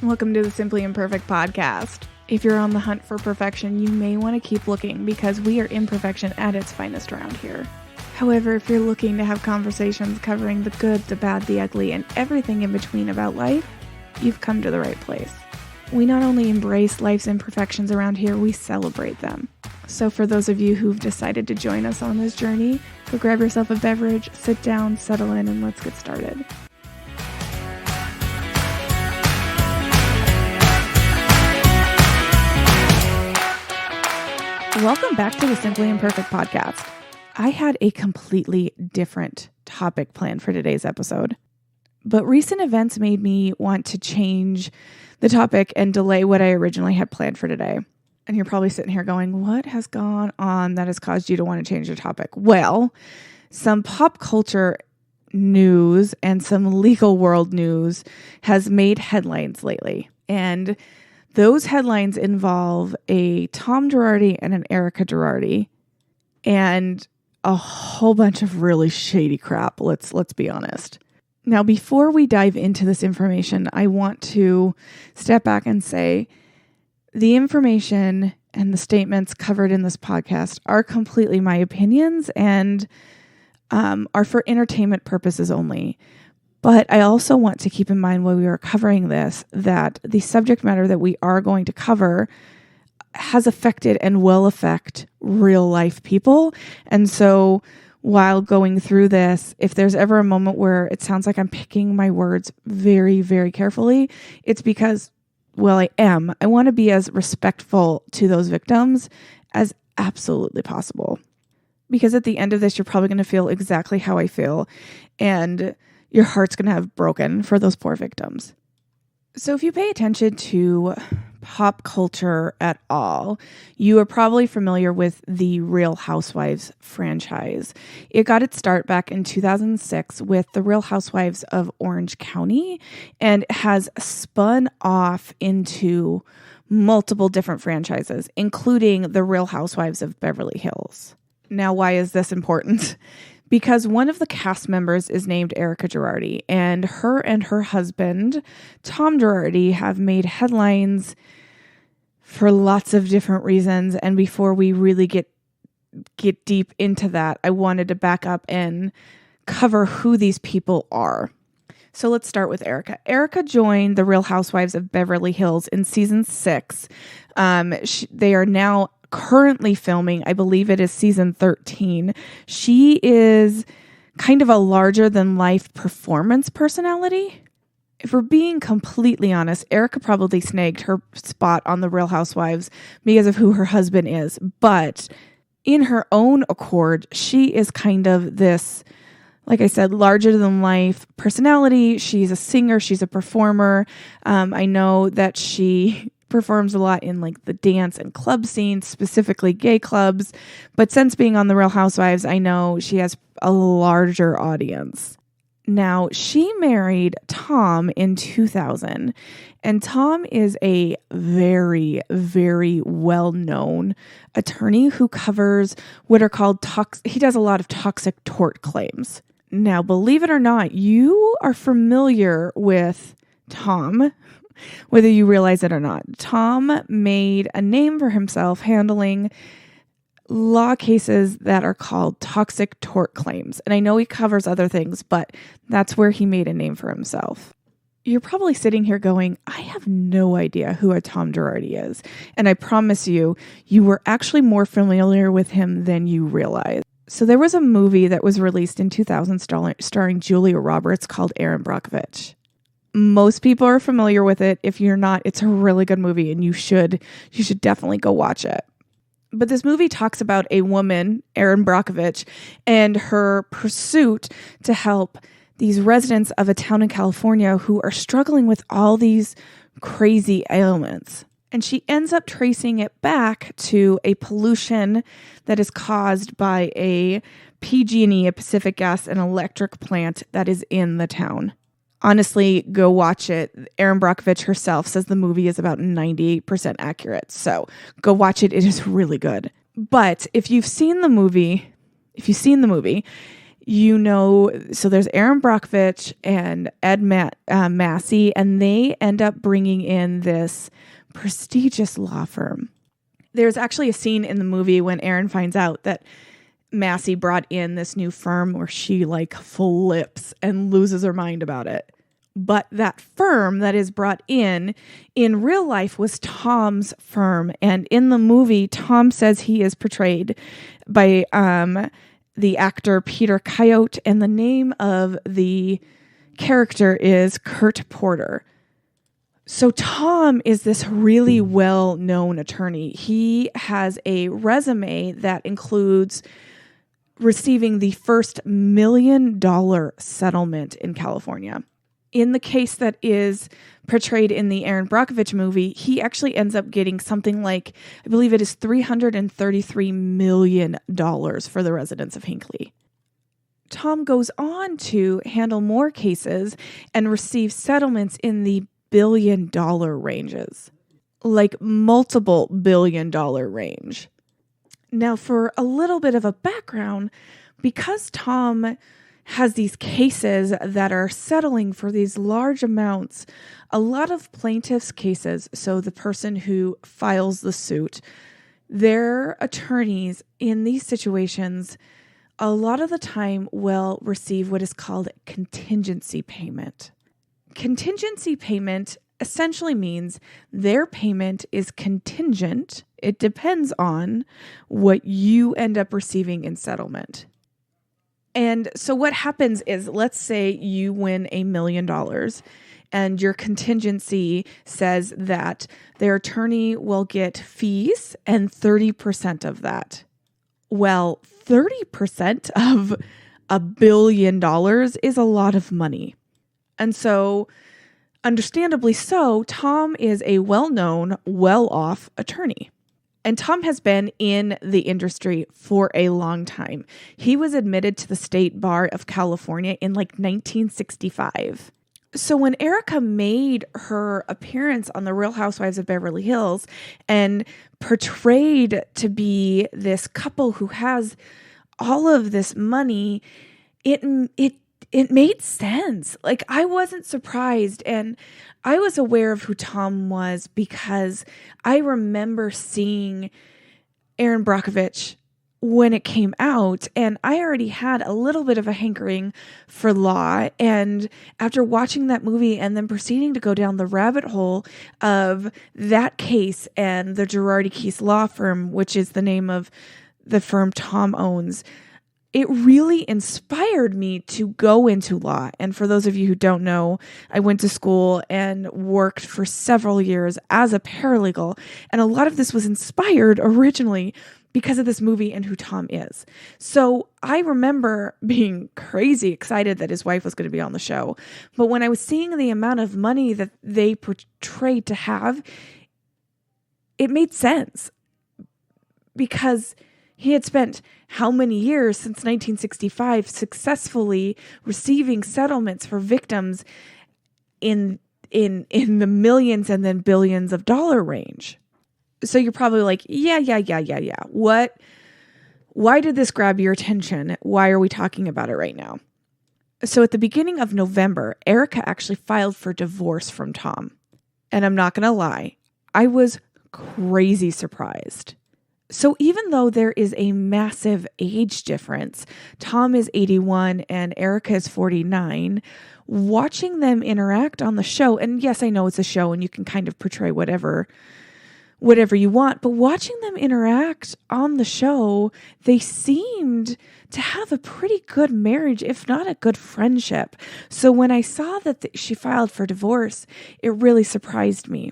Welcome to the Simply Imperfect Podcast. If you're on the hunt for perfection, you may want to keep looking because we are imperfection at its finest around here. However, if you're looking to have conversations covering the good, the bad, the ugly, and everything in between about life, you've come to the right place. We not only embrace life's imperfections around here, we celebrate them. So for those of you who've decided to join us on this journey, go grab yourself a beverage, sit down, settle in, and let's get started. Welcome back to the Simply Imperfect Podcast. I had a completely different topic planned for today's episode, but recent events made me want to change the topic and delay what I originally had planned for today. And you're probably sitting here going, what has gone on that has caused you to want to change your topic? Well, some pop culture news and some legal world news has made headlines lately. And those headlines involve a Tom Girardi and an Erika Girardi and a whole bunch of really shady crap. Let's be honest. Now, before we dive into this information, I want to step back and say the information and the statements covered in this podcast are completely my opinions and are for entertainment purposes only. But I also want to keep in mind while we are covering this, that the subject matter that we are going to cover has affected and will affect real life people. And so while going through this, if there's ever a moment where it sounds like I'm picking my words very, very carefully, it's because, well, I am. I want to be as respectful to those victims as absolutely possible. Because at the end of this, you're probably going to feel exactly how I feel. And your heart's going to have broken for those poor victims. So if you pay attention to pop culture at all, you are probably familiar with the Real Housewives franchise. It got its start back in 2006 with the Real Housewives of Orange County and has spun off into multiple different franchises, including the Real Housewives of Beverly Hills. Now, why is this important? Because one of the cast members is named Erika Jayne, and her husband, Tom Girardi, have made headlines for lots of different reasons. And before we really get deep into that, I wanted to back up and cover who these people are. So let's start with Erika. Erika joined the Real Housewives of Beverly Hills in season 6. They are now currently filming, I believe it is season 13. She is kind of a larger than life performance personality. If we're being completely honest, Erika probably snagged her spot on the Real Housewives because of who her husband is. But in her own accord, she is kind of this, like I said, larger than life personality. She's a singer. She's a performer. I know that she performs a lot in like the dance and club scene, specifically gay clubs. But since being on the Real Housewives, I know she has a larger audience. Now, she married Tom in 2000, and Tom is a very, very well-known attorney who covers what are called he does a lot of toxic tort claims. Now, believe it or not, you are familiar with Tom, whether you realize it or not. Tom made a name for himself handling law cases that are called toxic tort claims. And I know he covers other things, but that's where he made a name for himself. You're probably sitting here going, I have no idea who a Tom Girardi is. And I promise you, you were actually more familiar with him than you realize. So there was a movie that was released in 2000 starring Julia Roberts called Erin Brockovich. Most people are familiar with it. If you're not, it's a really good movie and you should definitely go watch it. But this movie talks about a woman, Erin Brockovich, and her pursuit to help these residents of a town in California who are struggling with all these crazy ailments. And she ends up tracing it back to a pollution that is caused by a PG&E, a Pacific Gas and Electric plant that is in the town. Honestly, go watch it. Erin Brockovich herself says the movie is about 98% accurate. So go watch it. It is really good. But if you've seen the movie, So there's Erin Brockovich and Ed Massey, and they end up bringing in this prestigious law firm. There's actually a scene in the movie when Erin finds out that Massey brought in this new firm where she flips and loses her mind about it. But that firm that is brought in real life was Tom's firm. And in the movie, Tom says he is portrayed by the actor Peter Coyote, and the name of the character is Kurt Porter. So Tom is this really well-known attorney. He has a resume that includes receiving the first $1 million settlement in California. In the case that is portrayed in the Erin Brockovich movie, he actually ends up getting something like, I believe it is $333 million for the residents of Hinckley. Tom goes on to handle more cases and receive settlements in the billion-dollar ranges, multiple billion-dollar range. Now, for a little bit of a background, because Tom has these cases that are settling for these large amounts, a lot of plaintiffs' cases, so the person who files the suit, their attorneys in these situations, a lot of the time will receive what is called contingency payment. Contingency payment essentially means their payment is contingent. It depends on what you end up receiving in settlement. And so what happens is, let's say you win $1 million and your contingency says that their attorney will get fees and 30% of that. Well, 30% of $1 billion is a lot of money. And so, understandably so, Tom is a well-known, well-off attorney. And Tom has been in the industry for a long time. He was admitted to the State Bar of California in 1965. So when Erika made her appearance on The Real Housewives of Beverly Hills and portrayed to be this couple who has all of this money, it made sense. I wasn't surprised, and I was aware of who Tom was because I remember seeing Erin Brockovich when it came out, and I already had a little bit of a hankering for law. And after watching that movie and then proceeding to go down the rabbit hole of that case and the Girardi Case Law Firm, which is the name of the firm Tom owns, it really inspired me to go into law. And for those of you who don't know, I went to school and worked for several years as a paralegal. And a lot of this was inspired originally because of this movie and who Tom is. So I remember being crazy excited that his wife was going to be on the show. But when I was seeing the amount of money that they portrayed to have, it made sense because he had spent how many years since 1965 successfully receiving settlements for victims in the millions and then billions of dollar range. So you're probably like, yeah. Why did this grab your attention? Why are we talking about it right now? So at the beginning of November, Erika actually filed for divorce from Tom. And I'm not going to lie, I was crazy surprised. So even though there is a massive age difference, Tom is 81 and Erika is 49, watching them interact on the show, and yes, I know it's a show and you can kind of portray whatever you want, but watching them interact on the show, they seemed to have a pretty good marriage, if not a good friendship. So when I saw that she filed for divorce, it really surprised me.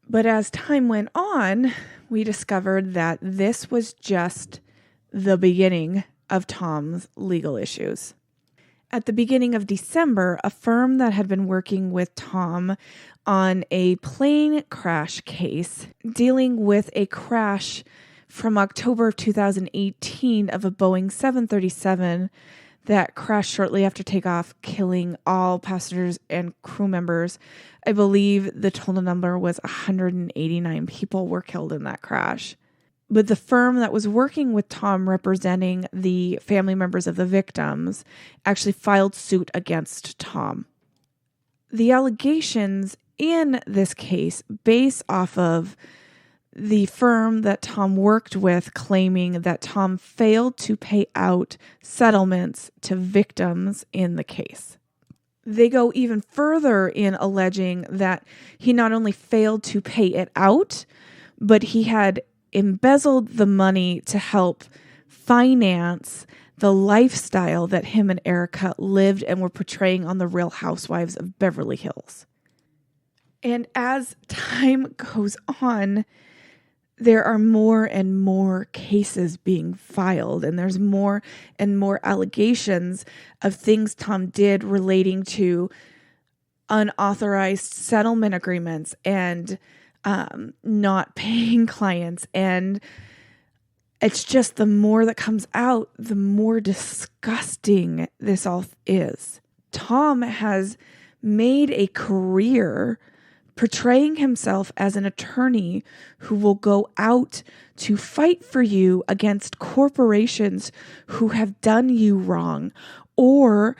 But as time went on, we discovered that this was just the beginning of Tom's legal issues. At the beginning of December, a firm that had been working with Tom on a plane crash case dealing with a crash from October of 2018 of a Boeing 737 that crashed shortly after takeoff, killing all passengers and crew members. I believe the total number was 189 people were killed in that crash. But the firm that was working with Tom representing the family members of the victims actually filed suit against Tom. The allegations in this case base off of the firm that Tom worked with claiming that Tom failed to pay out settlements to victims in the case. They go even further in alleging that he not only failed to pay it out, but he had embezzled the money to help finance the lifestyle that him and Erika lived and were portraying on the Real Housewives of Beverly Hills. And as time goes on, there are more and more cases being filed, and there's more and more allegations of things Tom did relating to unauthorized settlement agreements and not paying clients. And it's just the more that comes out, the more disgusting this all is. Tom has made a career portraying himself as an attorney who will go out to fight for you against corporations who have done you wrong. Or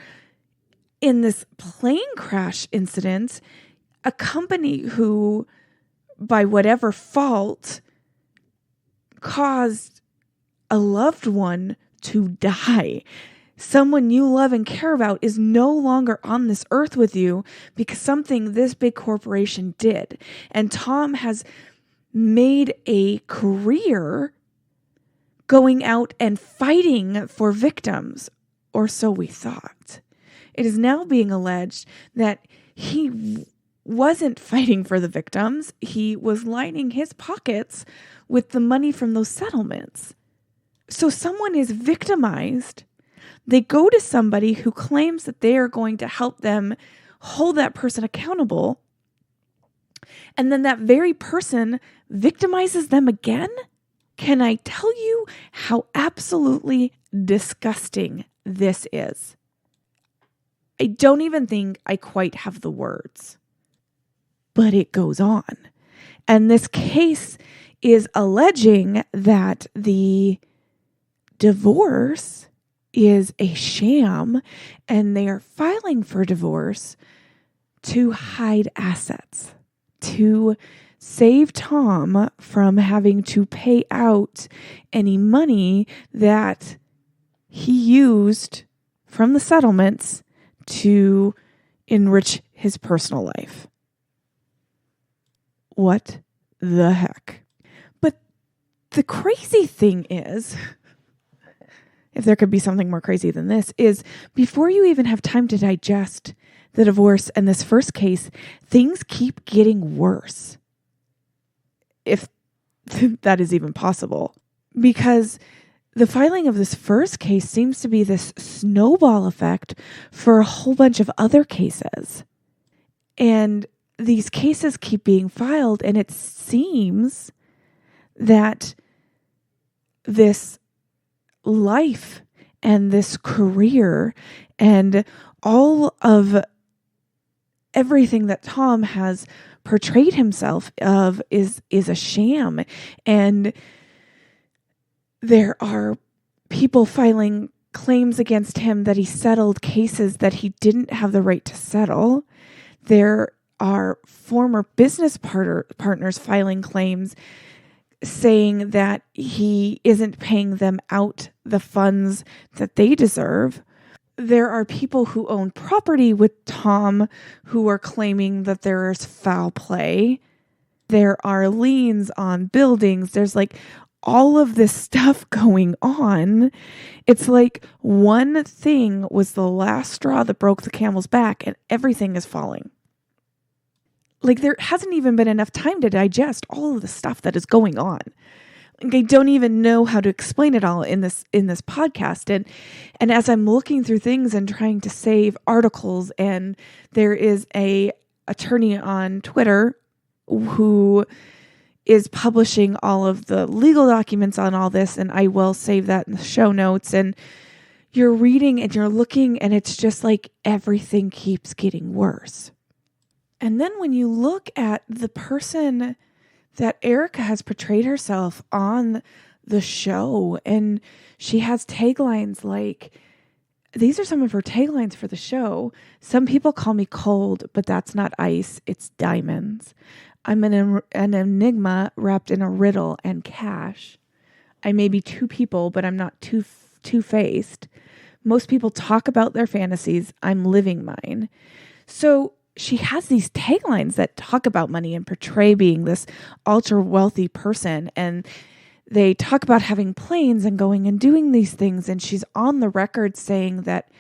in this plane crash incident, a company who, by whatever fault, caused a loved one to die. Someone you love and care about is no longer on this earth with you because something this big corporation did. And Tom has made a career going out and fighting for victims, or so we thought. It is now being alleged that he wasn't fighting for the victims. He was lining his pockets with the money from those settlements. So someone is victimized. They go to somebody who claims that they are going to help them hold that person accountable. And then that very person victimizes them again? Can I tell you how absolutely disgusting this is? I don't even think I quite have the words. But it goes on. And this case is alleging that the divorce is a sham, and they are filing for divorce to hide assets, to save Tom from having to pay out any money that he used from the settlements to enrich his personal life. What the heck? But the crazy thing is, if there could be something more crazy than this, is before you even have time to digest the divorce and this first case, things keep getting worse. If that is even possible. Because the filing of this first case seems to be this snowball effect for a whole bunch of other cases. And these cases keep being filed, and it seems that this life and this career and all of everything that Tom has portrayed himself of is a sham. And there are people filing claims against him that he settled cases that he didn't have the right to settle. There are former business partners filing claims saying that he isn't paying them out the funds that they deserve. There are people who own property with Tom who are claiming that there is foul play. There are liens on buildings. There's like all of this stuff going on. It's like one thing was the last straw that broke the camel's back, and everything is falling. Like, there hasn't even been enough time to digest all of the stuff that is going on. Like, I don't even know how to explain it all in this podcast. And as I'm looking through things and trying to save articles, and there is a attorney on Twitter who is publishing all of the legal documents on all this, and I will save that in the show notes. And you're reading and you're looking, and it's just like everything keeps getting worse. And then when you look at the person that Erika has portrayed herself on the show. And she has taglines like, these are some of her taglines for the show. Some people call me cold, but that's not ice. It's diamonds. I'm an enigma wrapped in a riddle and cash. I may be two people, but I'm not two-faced. Most people talk about their fantasies. I'm living mine. So she has these taglines that talk about money and portray being this ultra wealthy person. And they talk about having planes and going and doing these things. And she's on the record saying that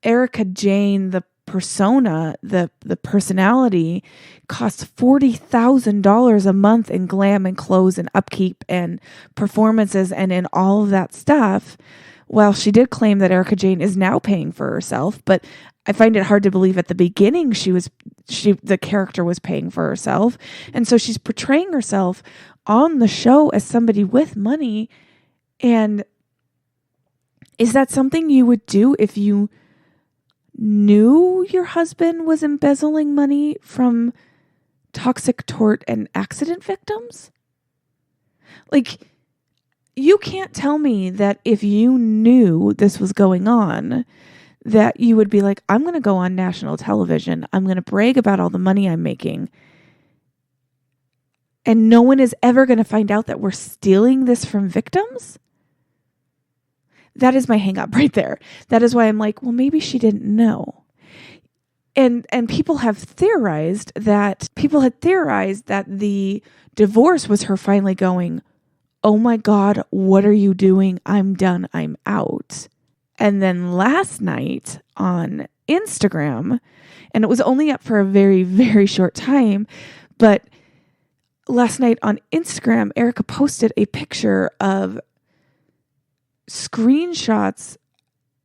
Erika Jayne, the persona, the personality, costs $40,000 a month in glam and clothes and upkeep and performances and in all of that stuff. Well, she did claim that Erika Jayne is now paying for herself, but I find it hard to believe at the beginning the character was paying for herself. And so she's portraying herself on the show as somebody with money. And is that something you would do if you knew your husband was embezzling money from toxic tort and accident victims? Like, you can't tell me that if you knew this was going on, that you would be like, I'm going to go on national television. I'm going to brag about all the money I'm making. And no one is ever going to find out that we're stealing this from victims. That is my hang up right there. That is why I'm like, well, maybe she didn't know. And people have theorized that the divorce was her finally going, oh my God, what are you doing? I'm done. I'm out. And then last night on Instagram, and it was only up for a very, very short time, but last night on Instagram, Erika posted a picture of screenshots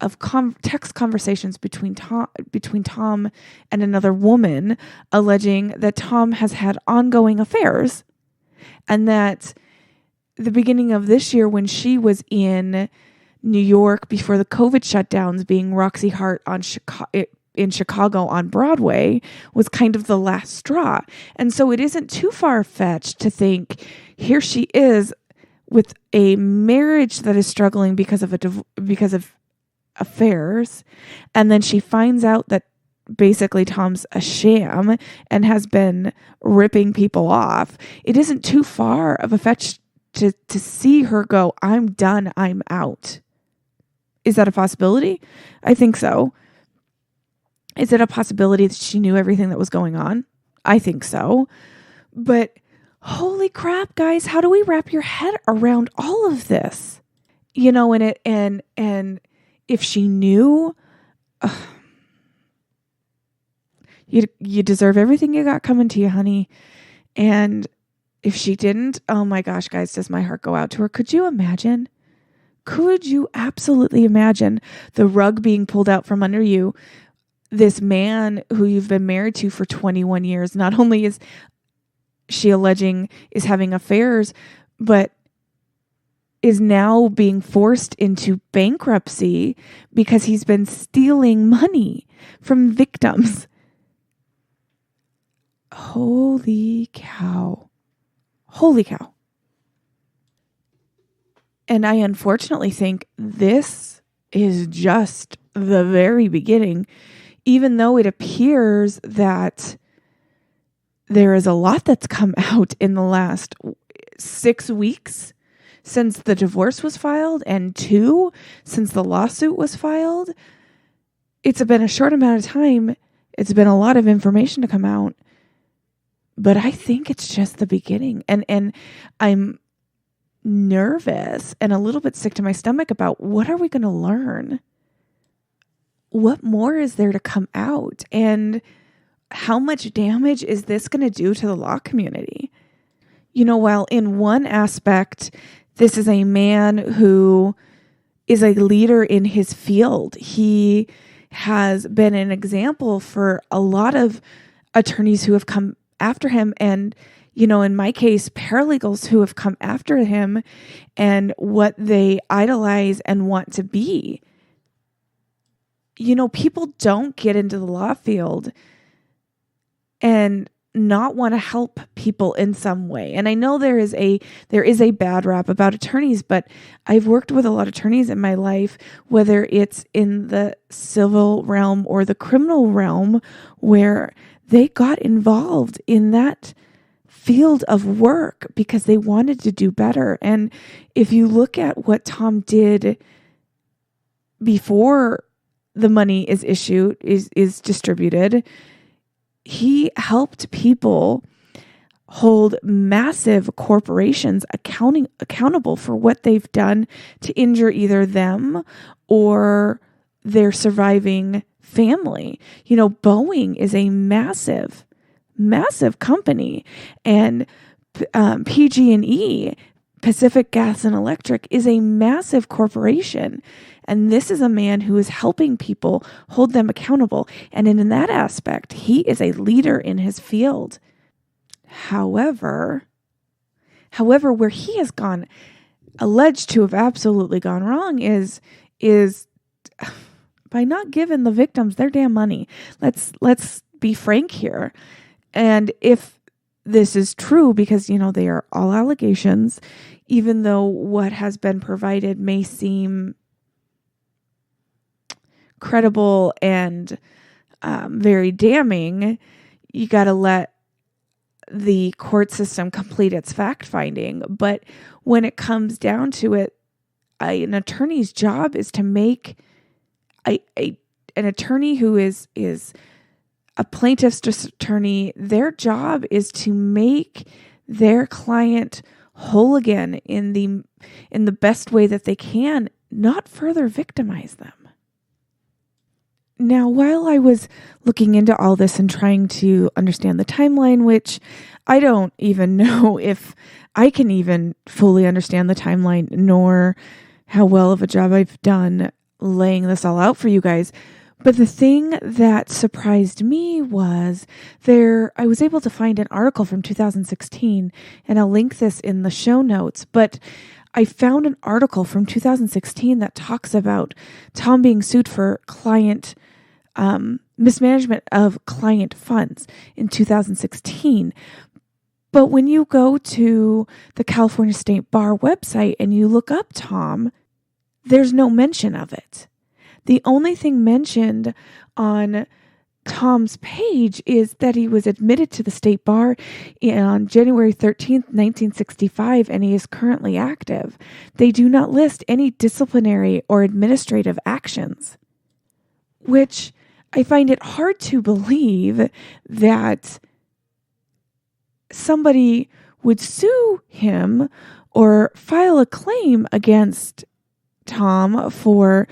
of text conversations between Tom and another woman, alleging that Tom has had ongoing affairs, and that the beginning of this year, when she was in New York before the COVID shutdowns, being Roxy Hart in Chicago on Broadway, was kind of the last straw. And so it isn't too far-fetched to think here she is with a marriage that is struggling because of affairs, and then she finds out that basically Tom's a sham and has been ripping people off. It isn't too far of a fetch to see her go, I'm done, I'm out. Is that a possibility? I think so. Is it a possibility that she knew everything that was going on? I think so. But holy crap, guys, how do we wrap your head around all of this? You know, and if she knew, you deserve everything you got coming to you, honey. And if she didn't, oh my gosh, guys, does my heart go out to her? Could you imagine? Could you absolutely imagine the rug being pulled out from under you? This man who you've been married to for 21 years, not only is she alleging is having affairs, but is now being forced into bankruptcy because he's been stealing money from victims. Holy cow. Holy cow. And I unfortunately think this is just the very beginning, even though it appears that there is a lot that's come out in the last 6 weeks since the divorce was filed, and 2 since the lawsuit was filed. It's been a short amount of time. It's been a lot of information to come out. But I think it's just the beginning. And I'm nervous and a little bit sick to my stomach about what are we going to learn? What more is there to come out? And how much damage is this going to do to the law community? You know, while in one aspect, this is a man who is a leader in his field. He has been an example for a lot of attorneys who have come after him, and, you know, in my case, paralegals who have come after him and what they idolize and want to be. You know, people don't get into the law field and not want to help people in some way. And I know there is a bad rap about attorneys, but I've worked with a lot of attorneys in my life, whether it's in the civil realm or the criminal realm, where they got involved in that field of work because they wanted to do better. And if you look at what Tom did before the money is issued, is distributed, he helped people hold massive corporations accountable for what they've done to injure either them or their surviving family. Boeing is a massive, massive company, and PG&E, Pacific Gas and Electric, is a massive corporation. And this is a man who is helping people hold them accountable. And in that aspect, he is a leader in his field. However, where he has gone, alleged to have absolutely gone wrong is by not giving the victims their damn money. Let's be frank here. And if this is true, because, they are all allegations, even though what has been provided may seem credible and very damning, you got to let the court system complete its fact finding. But when it comes down to it, an attorney's job is to make an attorney who is a plaintiff's attorney, their job is to make their client whole again in the best way that they can, not further victimize them. Now, while I was looking into all this and trying to understand the timeline, which I don't even know if I can even fully understand the timeline, nor how well of a job I've done laying this all out for you guys. But the thing that surprised me was I was able to find an article from 2016, and I'll link this in the show notes, but I found an article from 2016 that talks about Tom being sued for mismanagement of client funds in 2016. But when you go to the California State Bar website and you look up Tom, there's no mention of it. The only thing mentioned on Tom's page is that he was admitted to the state bar on January 13th, 1965, and he is currently active. They do not list any disciplinary or administrative actions, which I find it hard to believe that somebody would sue him or file a claim against Tom for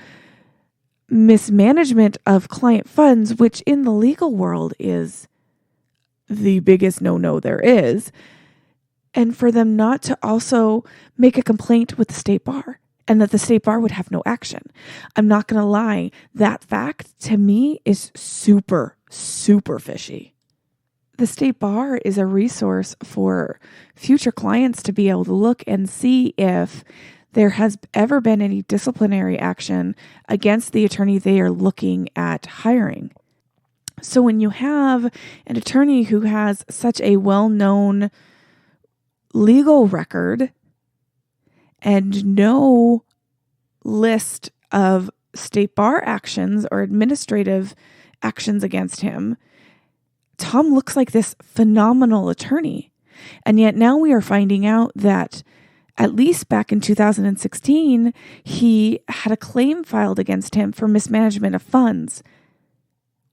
mismanagement of client funds, which in the legal world is the biggest no-no there is, and for them not to also make a complaint with the state bar and that the state bar would have no action. I'm not going to lie, that fact to me is super, super fishy. The state bar is a resource for future clients to be able to look and see if there has ever been any disciplinary action against the attorney they are looking at hiring. So when you have an attorney who has such a well-known legal record and no list of state bar actions or administrative actions against him, Tom looks like this phenomenal attorney. And yet now we are finding out that at least back in 2016, he had a claim filed against him for mismanagement of funds.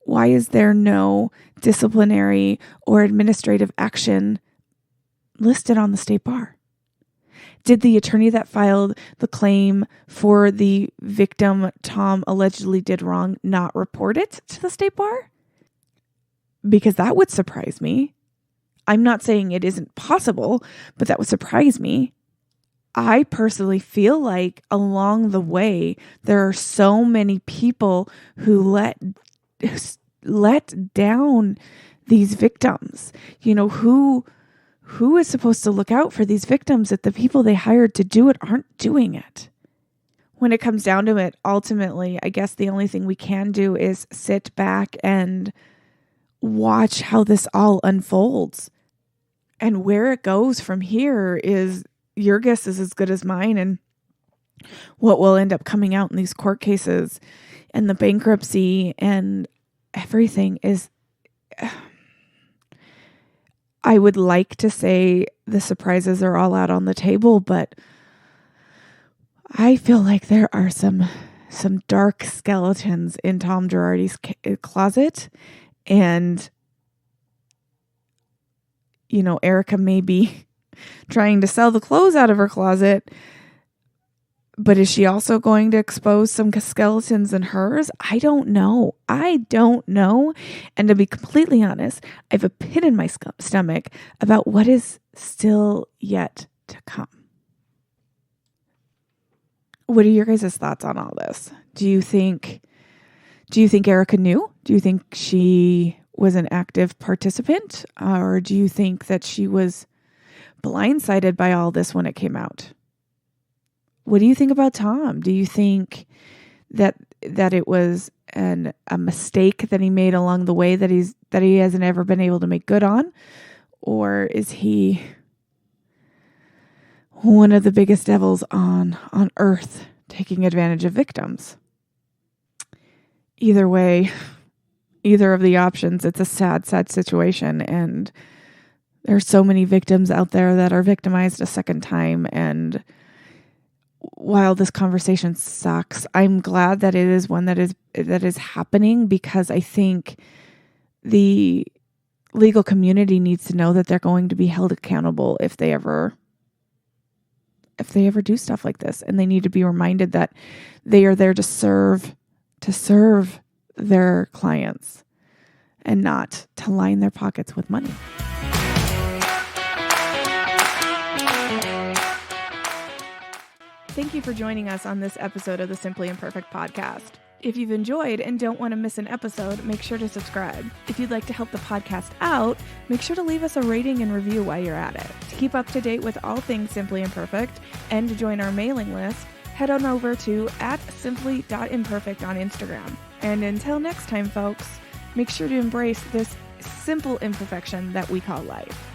Why is there no disciplinary or administrative action listed on the state bar? Did the attorney that filed the claim for the victim Tom allegedly did wrong not report it to the state bar? Because that would surprise me. I'm not saying it isn't possible, but that would surprise me. I personally feel like along the way, there are so many people who let down these victims. Who is supposed to look out for these victims if the people they hired to do it aren't doing it? When it comes down to it, ultimately, I guess the only thing we can do is sit back and watch how this all unfolds. And where it goes from here is your guess is as good as mine, and what will end up coming out in these court cases and the bankruptcy and everything is, I would like to say the surprises are all out on the table, but I feel like there are some dark skeletons in Tom Girardi's closet. And, Erika may be trying to sell the clothes out of her closet, but is she also going to expose some skeletons in hers? I don't know. And to be completely honest, I have a pit in my stomach about what is still yet to come. What are your guys' thoughts on all this? Do you think Erika knew? Do you think she was an active participant? Or do you think that she was blindsided by all this when it came out? What do you think about Tom? Do you think that it was a mistake that he made along the way that he hasn't ever been able to make good on? Or is he one of the biggest devils on earth taking advantage of victims? Either way, either of the options, it's a sad, sad situation. And there's so many victims out there that are victimized a second time. And while this conversation sucks, I'm glad that it is one that is happening, because I think the legal community needs to know that they're going to be held accountable if they ever do stuff like this, and they need to be reminded that they are there to serve their clients and not to line their pockets with money. Thank you for joining us on this episode of the Simply Imperfect Podcast. If you've enjoyed and don't want to miss an episode, make sure to subscribe. If you'd like to help the podcast out, make sure to leave us a rating and review while you're at it. To keep up to date with all things Simply Imperfect and to join our mailing list, head on over to @simply.imperfect on Instagram. And until next time, folks, make sure to embrace this simple imperfection that we call life.